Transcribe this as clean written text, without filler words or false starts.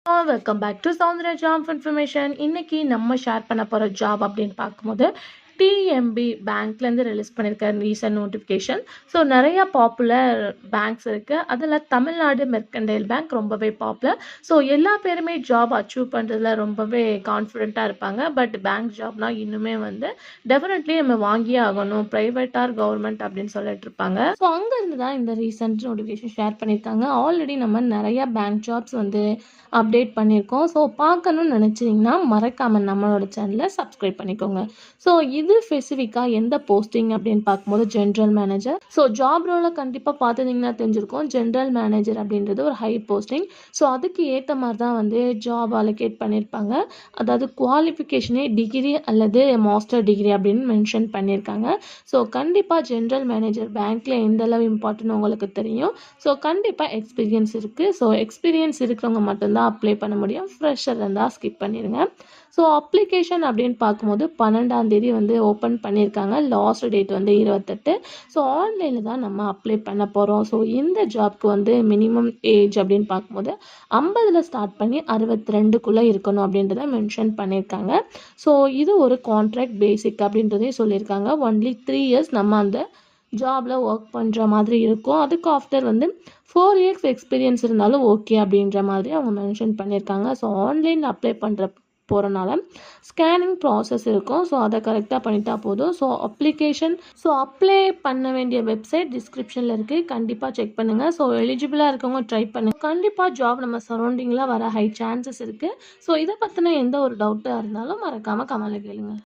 Welcome back to Soundarya job information. இன்னைக்கு நம்ம share பண்ண போகிற ஜாப் அப்படின்னு பார்க்கும்போது டிஎம்பி பேங்க்லேருந்து ரிலீஸ் பண்ணியிருக்க ரீசன்ட் நோட்டிஃபிகேஷன். ஸோ நிறையா பாப்புலர் பேங்க்ஸ் இருக்குது. அதில் தமிழ்நாடு மெர்கண்டைல் பேங்க் ரொம்பவே பாப்புலர். ஸோ எல்லா பேருமே ஜாப் அச்சீவ் பண்ணுறதுல ரொம்பவே கான்ஃபிடென்ட்டாக இருப்பாங்க. பட் பேங்க் ஜாப்னா இன்னுமே டெஃபினெட்லி நம்ம வாங்கியே ஆகணும், ப்ரைவேட் ஆர் கவர்மெண்ட் அப்படின்னு சொல்லிட்டு இருப்பாங்க. ஸோ அங்கேருந்து தான் இந்த ரீசன்ட் நோட்டிஃபிகேஷன் ஷேர் பண்ணியிருக்காங்க. ஆல்ரெடி நம்ம நிறையா பேங்க் ஜாப்ஸ் அப்டேட் பண்ணியிருக்கோம். ஸோ பார்க்கணும்னு நினச்சிங்கன்னா மறக்காமல் நம்மளோட சேனலை சப்ஸ்கிரைப் பண்ணிக்கோங்க. ஸோ இது ஸ்பெசிஃபிக்காக எந்த போஸ்டிங் அப்படின்னு பார்க்கும்போது ஜென்ரல் மேனேஜர். ஸோ ஜாப் ரோலை கண்டிப்பாக பார்த்துட்டிங்கன்னா தெரிஞ்சிருக்கும். ஜென்ரல் மேனேஜர் அப்படின்றது ஒரு ஹை போஸ்டிங். ஸோ அதுக்கு ஏற்ற மாதிரி தான் ஜாப் அலோகேட் பண்ணியிருப்பாங்க. அதாவது குவாலிஃபிகேஷனே டிகிரி அல்லது மாஸ்டர் டிகிரி அப்படின்னு மென்ஷன் பண்ணியிருக்காங்க. ஸோ கண்டிப்பாக ஜென்ரல் மேனேஜர் பேங்க்கில் எந்த அளவு இம்பார்ட்டன்ட் உங்களுக்கு தெரியும். ஸோ கண்டிப்பாக எக்ஸ்பீரியன்ஸ் இருக்குது. ஸோ எக்ஸ்பீரியன்ஸ் இருக்கிறவங்க மட்டும்தான் அப்ளை பண்ண முடியும். ஃப்ரெஷர் இருந்தால் ஸ்கிப் பண்ணிடுங்க. ஸோ அப்ளிகேஷன் அப்படின்னு பார்க்கும்போது 12ஆம் தேதி ஓப்பன் பண்ணியிருக்காங்க. Last date 28. ஸோ ஆன்லைனில் தான் நம்ம அப்ளை பண்ண போகிறோம். ஸோ இந்த ஜாப்க்கு மினிமம் ஏஜ் அப்படின்னு பார்க்கும்போது 50ல் ஸ்டார்ட் பண்ணி 62க்குள்ளே இருக்கணும் அப்படின்றத மென்ஷன் பண்ணியிருக்காங்க. ஸோ இது ஒரு கான்ட்ராக்ட் பேசிக் அப்படின்றதையும் சொல்லியிருக்காங்க. ஒன்லி 3 இயர்ஸ் நம்ம அந்த ஜாபில் ஒர்க் பண்ணுற மாதிரி இருக்கும். அதுக்கு ஆஃப்டர் 4 இயர்ஸ் எக்ஸ்பீரியன்ஸ் இருந்தாலும் ஓகே அப்படின்ற மாதிரி அவங்க மென்ஷன் பண்ணியிருக்காங்க. ஸோ ஆன்லைனில் அப்ளை பண்ணுற போகிறனால ஸ்கேனிங் ப்ராசஸ் இருக்கும். ஸோ அதை கரெக்டாக பண்ணிட்டா போதும். ஸோ அப்ளை பண்ண வேண்டிய வெப்சைட் டிஸ்கிரிப்ஷனில் இருக்குது. கண்டிப்பாக செக் பண்ணுங்கள். ஸோ எலிஜிபிளாக இருக்கவங்க ட்ரை பண்ணுங்கள். கண்டிப்பாக ஜாப் நம்ம சரௌண்டிங்கில் வர ஹை சான்சஸ் இருக்குது. ஸோ இதை பற்றின எந்த ஒரு டவுட்டாக இருந்தாலும் மறக்காமல் கமெண்ட்ல கேளுங்க.